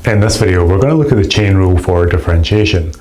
In this video, we're going to look at the chain rule for differentiation.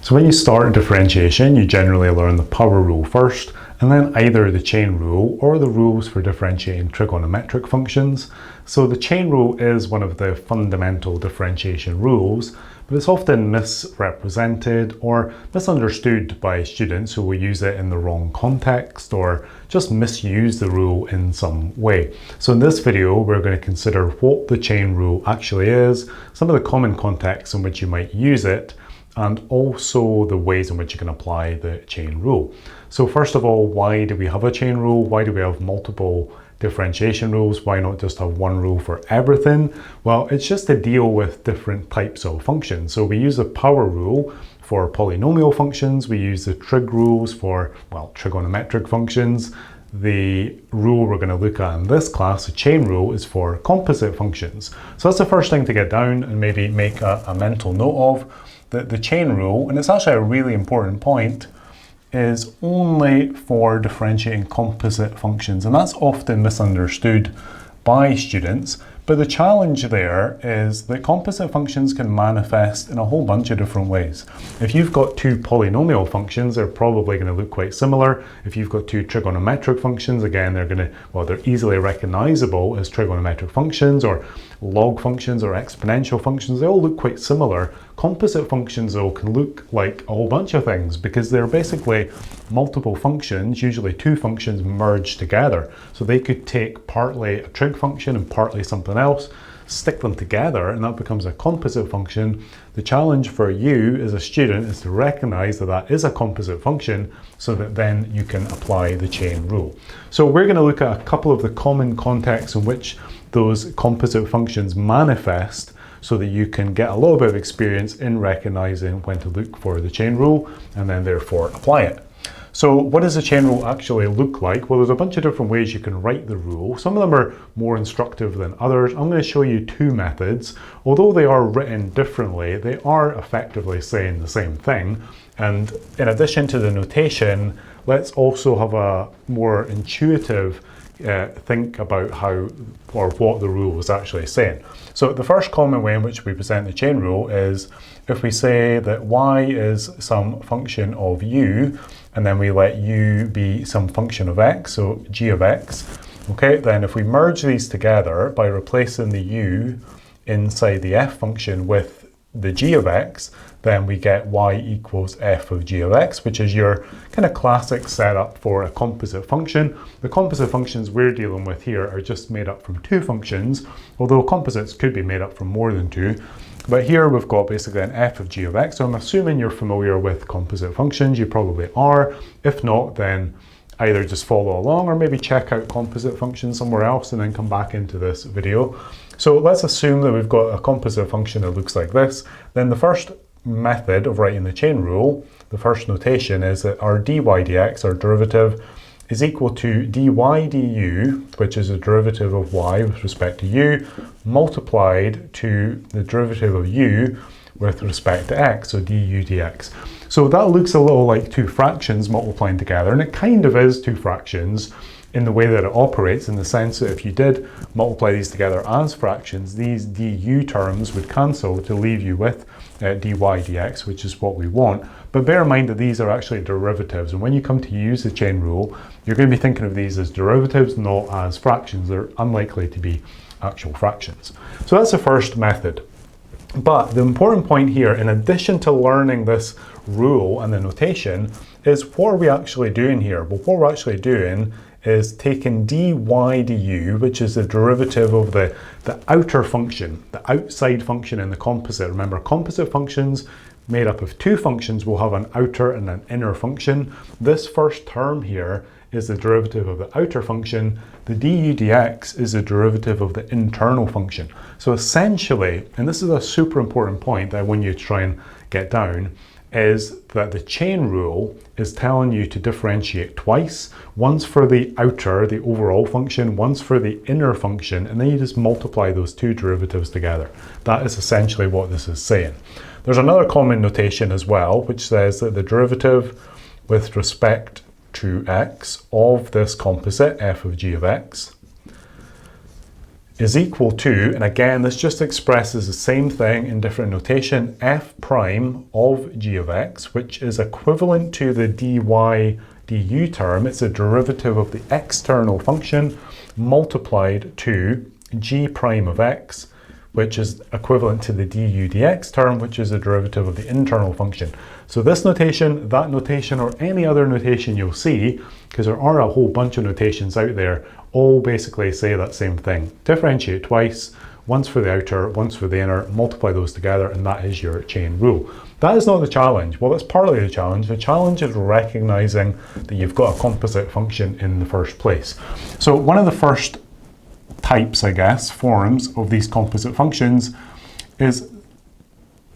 So when you start differentiation, you generally learn the power rule first, and then either the chain rule or the rules for differentiating trigonometric functions. So the chain rule is one of the fundamental differentiation rules, but it's often misrepresented or misunderstood by students who will use it in the wrong context or just misuse the rule in some way. So in this video, we're going to consider what the chain rule actually is, some of the common contexts in which you might use it, and also the ways in which you can apply the chain rule. So first of all, why do we have a chain rule? Why do we have multiple differentiation rules? Why not just have one rule for everything? Well, it's just to deal with different types of functions. So we use the power rule for polynomial functions. We use the trig rules for, well, trigonometric functions. The rule we're going to look at in this class, the chain rule, is for composite functions. So that's the first thing to get down and maybe make a mental note of. The chain rule, and it's actually a really important point, is only for differentiating composite functions, and that's often misunderstood by students. But the challenge there is that composite functions can manifest in a whole bunch of different ways. If you've got two polynomial functions, they're probably going to look quite similar. If you've got two trigonometric functions, again, they're easily recognizable as trigonometric functions, or log functions or exponential functions. They all look quite similar. Composite functions, though, can look like a whole bunch of things because they're basically multiple functions, usually two functions merged together. So they could take partly a trig function and partly something else, stick them together, and that becomes a composite function. The challenge for you as a student is to recognize that that is a composite function so that then you can apply the chain rule. So we're going to look at a couple of the common contexts in which those composite functions manifest so that you can get a little bit of experience in recognizing when to look for the chain rule and then therefore apply it. So what does the chain rule actually look like? Well, there's a bunch of different ways you can write the rule. Some of them are more instructive than others. I'm going to show you two methods. Although they are written differently, they are effectively saying the same thing. And in addition to the notation, let's also have a more intuitive think about how or what the rule is actually saying. So the first common way in which we present the chain rule is if we say that y is some function of u, and then we let u be some function of x, so g of x. Okay, then if we merge these together by replacing the u inside the f function with the g of x, then we get y equals f of g of x, which is your kind of classic setup for a composite function. The composite functions we're dealing with here are just made up from two functions, although composites could be made up from more than two. But here we've got basically an f of g of x, so I'm assuming you're familiar with composite functions. You probably are. If not, then either just follow along or maybe check out composite functions somewhere else and then come back into this video. So let's assume that we've got a composite function that looks like this. Then the first method of writing the chain rule, the first notation, is that our dy dx, our derivative, is equal to dy du, which is a derivative of y with respect to u, multiplied to the derivative of u with respect to x, so du dx. So that looks a little like two fractions multiplying together, and it kind of is two fractions in the way that it operates, in the sense that if you did multiply these together as fractions, these du terms would cancel to leave you with dy dx, which is what we want. But bear in mind that these are actually derivatives, and when you come to use the chain rule, you're going to be thinking of these as derivatives, not as fractions. They're unlikely to be actual fractions. So that's the first method. But the important point here, in addition to learning this rule and the notation, is what are we actually doing here? Well, what we're actually doing is taking dy du, which is the derivative of the outer function, the outside function in the composite. Remember, composite functions made up of two functions will have an outer and an inner function. This first term here is the derivative of the outer function. The du dx is the derivative of the internal function. So essentially, and this is a super important point that I want you to try and get down, is that the chain rule is telling you to differentiate twice, once for the outer, the overall function, once for the inner function, and then you just multiply those two derivatives together. That is essentially what this is saying. There's another common notation as well, which says that the derivative with respect to x of this composite, f of g of x, is equal to, and again, this just expresses the same thing in different notation, f prime of g of x, which is equivalent to the dy du term. It's a derivative of the external function multiplied to g prime of x, which is equivalent to the du dx term, which is a derivative of the internal function. So this notation, that notation, or any other notation you'll see, because there are a whole bunch of notations out there, all basically say that same thing. Differentiate twice, once for the outer, once for the inner, multiply those together, and that is your chain rule. That is not the challenge. Well, it's partly the challenge. The challenge is recognizing that you've got a composite function in the first place. So one of the first types, I guess, forms of these composite functions is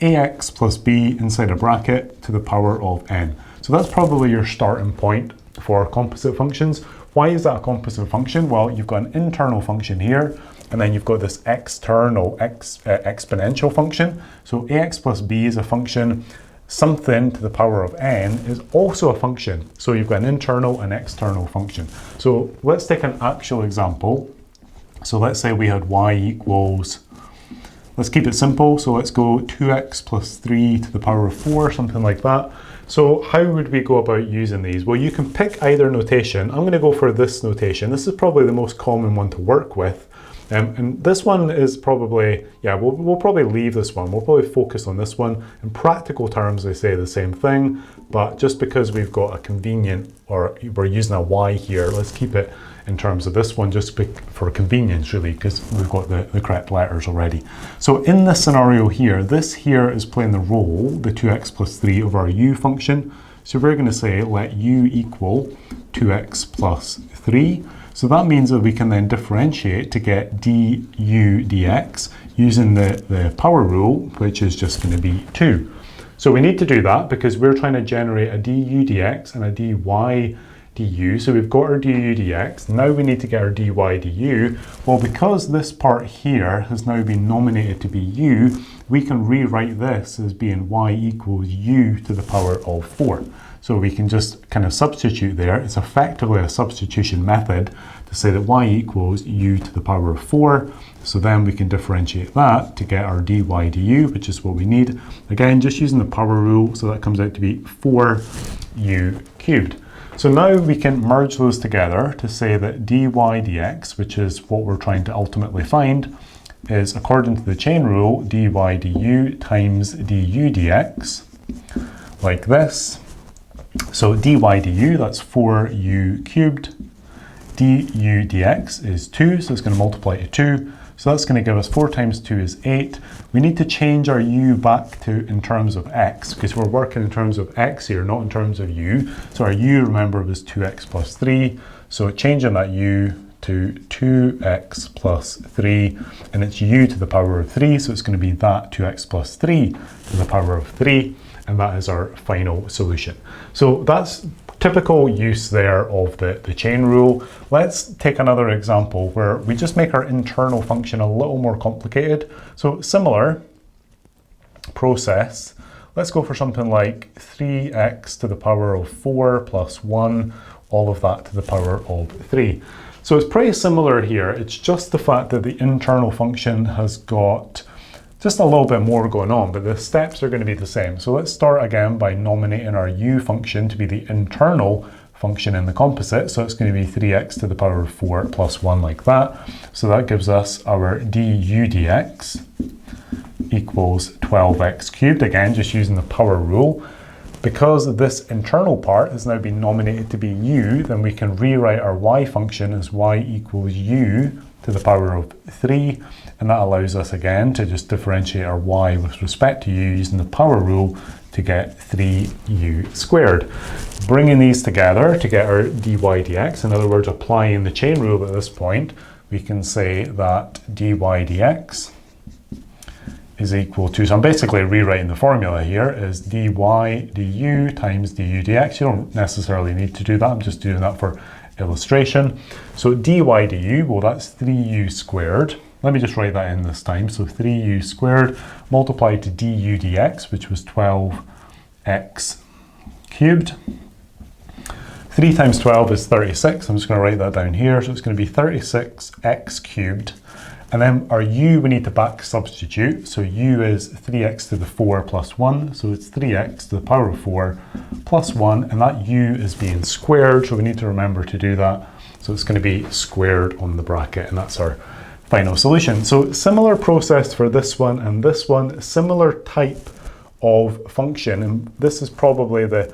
ax plus b inside a bracket to the power of n. So that's probably your starting point for composite functions. Why is that a composite function? Well, you've got an internal function here, and then you've got this external exponential function. So ax plus b is a function. Something to the power of n is also a function. So you've got an internal and external function. So let's take an actual example. So let's say we had y equals, let's keep it simple. So let's go 2x plus 3 to the power of 4, something like that. So how would we go about using these? Well, you can pick either notation. I'm going to go for this notation. This is probably the most common one to work with. And this one is probably, yeah, we'll probably leave this one. We'll probably focus on this one. In practical terms, they say the same thing, but just because we've got a convenient, or we're using a y here, let's keep it in terms of this one just for convenience, really, because we've got the correct letters already. So in this scenario here, this here is playing the role, the 2x plus 3 of our u function. So we're going to say let u equal 2x plus 3. So that means that we can then differentiate to get du dx using the power rule, which is just going to be 2. So we need to do that because we're trying to generate a du dx and a dy du. So we've got our du dx. Now we need to get our dy du. Well, because this part here has now been nominated to be u, we can rewrite this as being y equals u to the power of 4. So we can just kind of substitute there. It's effectively a substitution method to say that y equals u to the power of 4. So then we can differentiate that to get our dy du, which is what we need. Again, just using the power rule, so that comes out to be 4u cubed. So now we can merge those together to say that dy dx, which is what we're trying to ultimately find, is according to the chain rule, dy du times du dx, like this. So dy du, that's 4u cubed. Du dx is 2, so it's going to multiply to 2. So that's going to give us 4 times 2 is 8. We need to change our u back to in terms of x, because we're working in terms of x here, not in terms of u. So our u, remember, was 2x plus 3. So changing that u to 2x plus 3, and it's u to the power of 3, so it's going to be that 2x plus 3 to the power of 3, and that is our final solution. So that's typical use there of the chain rule. Let's take another example where we just make our internal function a little more complicated. So similar process. Let's go for something like 3x to the power of 4 plus 1, all of that to the power of 3. So it's pretty similar here. It's just the fact that the internal function has got just a little bit more going on, but the steps are going to be the same. So let's start again by nominating our u function to be the internal function in the composite. So it's going to be 3x to the power of 4 plus 1, like that. So that gives us our du dx equals 12x cubed. Again, just using the power rule. Because this internal part has now been nominated to be u, then we can rewrite our y function as y equals u to the power of 3, and that allows us again to just differentiate our y with respect to u using the power rule to get 3u squared. Bringing these together to get our dy dx, in other words applying the chain rule at this point, we can say that dy dx is equal to, so I'm basically rewriting the formula here, is dy du times du dx. You don't necessarily need to do that, I'm just doing that for illustration. So dy du, well, that's 3u squared. Let me just write that in this time. So 3u squared multiplied to du dx, which was 12x cubed. 3 times 12 is 36. I'm just going to write that down here. So it's going to be 36x cubed. And then our u we need to back substitute. So u is 3x to the 4 plus 1. So it's 3x to the power of 4 plus 1. And that u is being squared. So we need to remember to do that. So it's going to be squared on the bracket. And that's our final solution. So similar process for this one and this one. Similar type of function. And this is probably the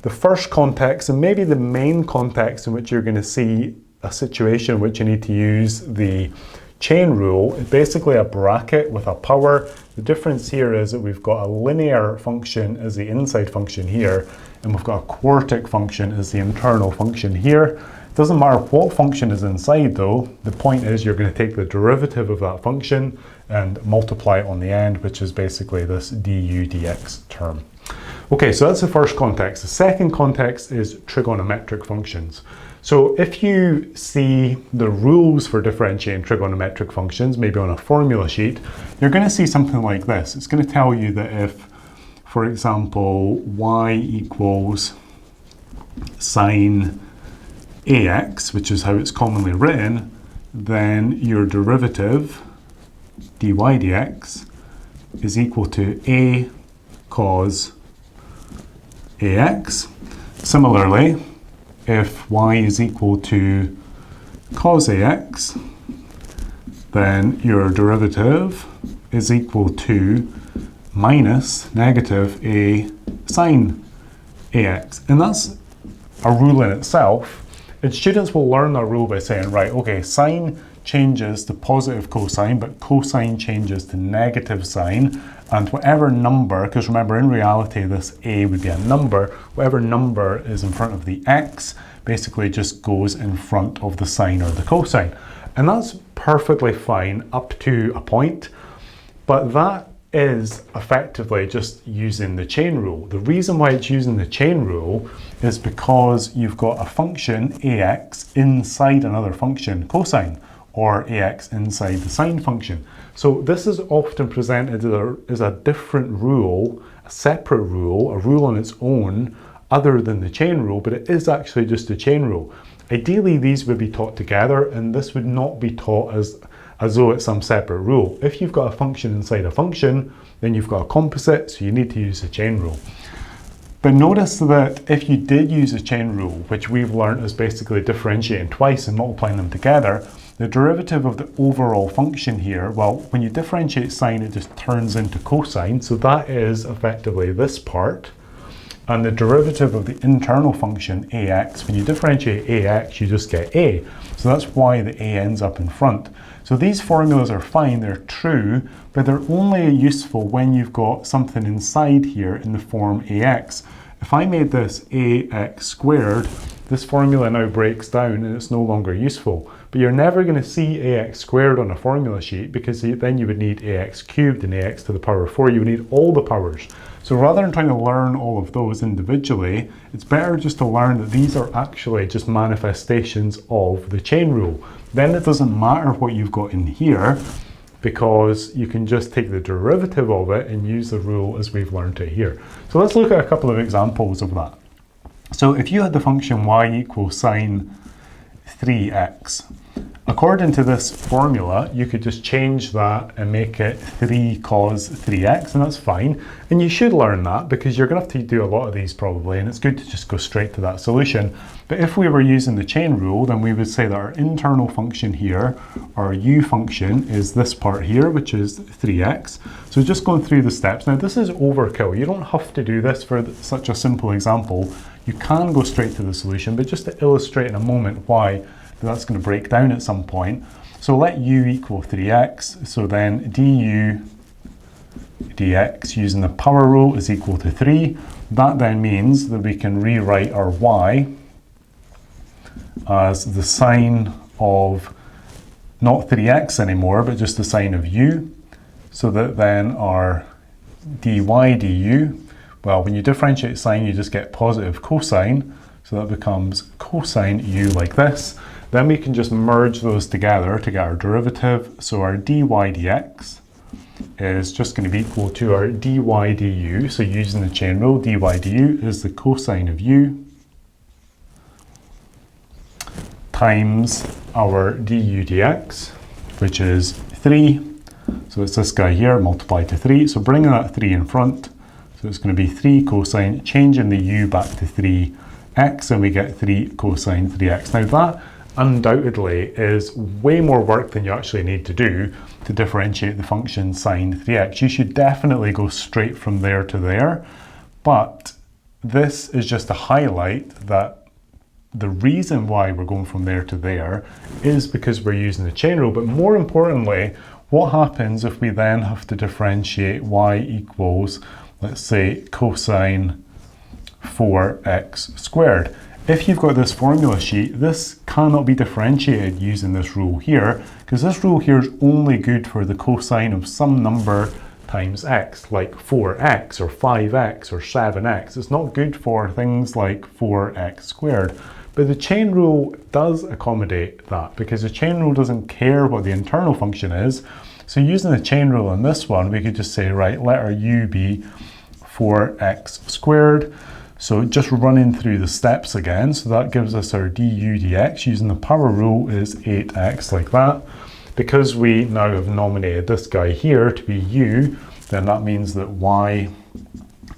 first context and maybe the main context in which you're going to see a situation in which you need to use the chain rule. It's basically a bracket with a power. The difference here is that we've got a linear function as the inside function here, and we've got a quartic function as the internal function here. It doesn't matter what function is inside though. The point is you're going to take the derivative of that function and multiply it on the end, which is basically this du dx term. Okay, so that's the first context. The second context is trigonometric functions. So if you see the rules for differentiating trigonometric functions, maybe on a formula sheet, you're going to see something like this. It's going to tell you that if, for example, y equals sine ax, which is how it's commonly written, then your derivative, dy dx, is equal to a cos ax. Similarly, if y is equal to cos ax, then your derivative is equal to minus negative a sine ax. And that's a rule in itself. And students will learn that rule by saying, right, okay, sine changes to positive cosine, but cosine changes to negative sine. And whatever number, because remember in reality this a would be a number, whatever number is in front of the x basically just goes in front of the sine or the cosine. And that's perfectly fine up to a point, but that is effectively just using the chain rule. The reason why it's using the chain rule is because you've got a function ax inside another function cosine, or ax inside the sine function. So this is often presented as a different rule, a separate rule, a rule on its own other than the chain rule, but it is actually just a chain rule. Ideally, these would be taught together, and this would not be taught as though it's some separate rule. If you've got a function inside a function, then you've got a composite, so you need to use the chain rule. But notice that if you did use a chain rule, which we've learned is basically differentiating twice and multiplying them together, the derivative of the overall function here, well, when you differentiate sine, it just turns into cosine. So that is effectively this part. And the derivative of the internal function ax, when you differentiate ax, you just get a. So that's why the a ends up in front. So these formulas are fine, they're true, but they're only useful when you've got something inside here in the form ax. If I made this ax squared, this formula now breaks down and it's no longer useful. But you're never going to see ax squared on a formula sheet, because then you would need ax cubed and ax to the power of 4. You would need all the powers. So rather than trying to learn all of those individually, it's better just to learn that these are actually just manifestations of the chain rule. Then it doesn't matter what you've got in here, because you can just take the derivative of it and use the rule as we've learned it here. So let's look at a couple of examples of that. So if you had the function y equals sine 3x, according to this formula, you could just change that and make it 3 cos 3x, and that's fine. And you should learn that, because you're going to have to do a lot of these probably, and it's good to just go straight to that solution. But if we were using the chain rule, then we would say that our internal function here, our u function, is this part here, which is 3x. So just going through the steps. Now this is overkill. You don't have to do this for such a simple example. You can go straight to the solution, but just to illustrate in a moment why that's going to break down at some point. So let u equal 3x, so then du dx using the power rule is equal to 3. That then means that we can rewrite our y as the sine of not 3x anymore, but just the sine of u, so that then our dy du, well, when you differentiate sine, you just get positive cosine, so that becomes cosine u like this. Then we can just merge those together to get our derivative. So our dy dx is just going to be equal to our dy du. So using the chain rule, dy du is the cosine of u times our du dx. which is 3. So it's this guy here multiplied to 3. So bringing that 3 in front, so it's going to be 3 cosine, changing the u back to 3x, and we get 3 cosine 3x. Now that undoubtedly is way more work than you actually need to do to differentiate the function sine 3x. You should definitely go straight from there to there, but this is just to highlight that the reason why we're going from there to there is because we're using the chain rule. But more importantly, what happens if we then have to differentiate y equals, let's say, cosine 4x squared? If you've got this formula sheet, this cannot be differentiated using this rule here, because this rule here is only good for the cosine of some number times x, like 4x or 5x or 7x. It's not good for things like 4x squared. But the chain rule does accommodate that, because the chain rule doesn't care what the internal function is. So using the chain rule on this one, we could just say, right, let our u be 4x squared. So just running through the steps again, so that gives us our du dx using the power rule is 8x, like that. Because we now have nominated this guy here to be u, then that means that y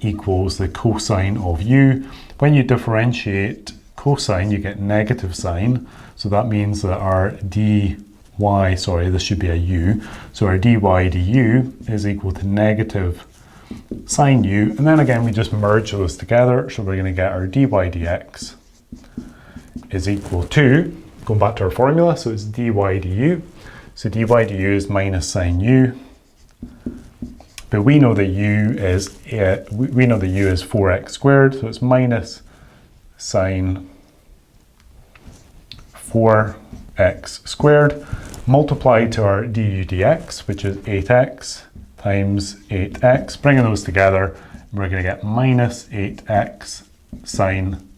equals the cosine of u. When you differentiate cosine, you get negative sine. So that means that our this should be a u. So our dy du is equal to negative sine u. And then again, we just merge those together. So we're going to get our dy dx is equal to, going back to our formula, so it's dy du. So dy du is minus sine u. But we know that u is 4x squared, so it's minus sine 4x squared multiplied to our du dx, which is 8x times 8x. Bringing those together, we're going to get minus 8x sine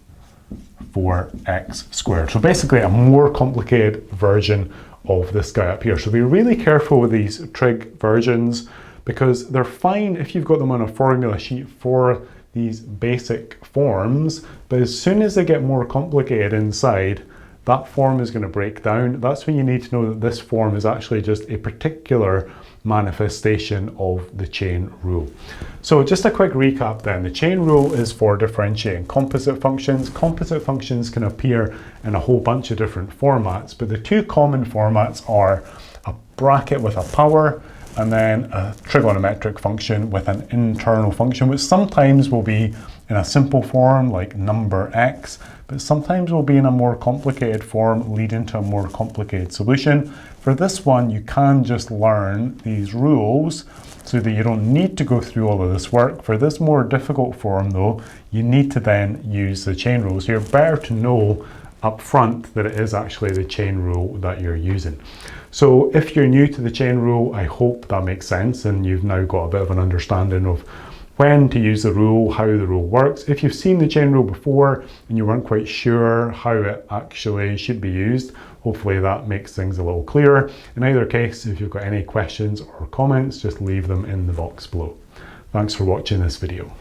4x squared. So basically a more complicated version of this guy up here. So be really careful with these trig versions, because they're fine if you've got them on a formula sheet for these basic forms, but as soon as they get more complicated inside, that form is going to break down. That's when you need to know that this form is actually just a particular manifestation of the chain rule. So just a quick recap then. The chain rule is for differentiating composite functions. Composite functions can appear in a whole bunch of different formats, but the two common formats are a bracket with a power and then a trigonometric function with an internal function, which sometimes will be in a simple form like number x, but sometimes will be in a more complicated form leading to a more complicated solution. For this one, you can just learn these rules so that you don't need to go through all of this work. For this more difficult form though, you need to then use the chain rule. So you're better to know up front that it is actually the chain rule that you're using. So if you're new to the chain rule, I hope that makes sense and you've now got a bit of an understanding of when to use the rule, how the rule works. If you've seen the chain rule before and you weren't quite sure how it actually should be used, hopefully that makes things a little clearer. In either case, if you've got any questions or comments, just leave them in the box below. Thanks for watching this video.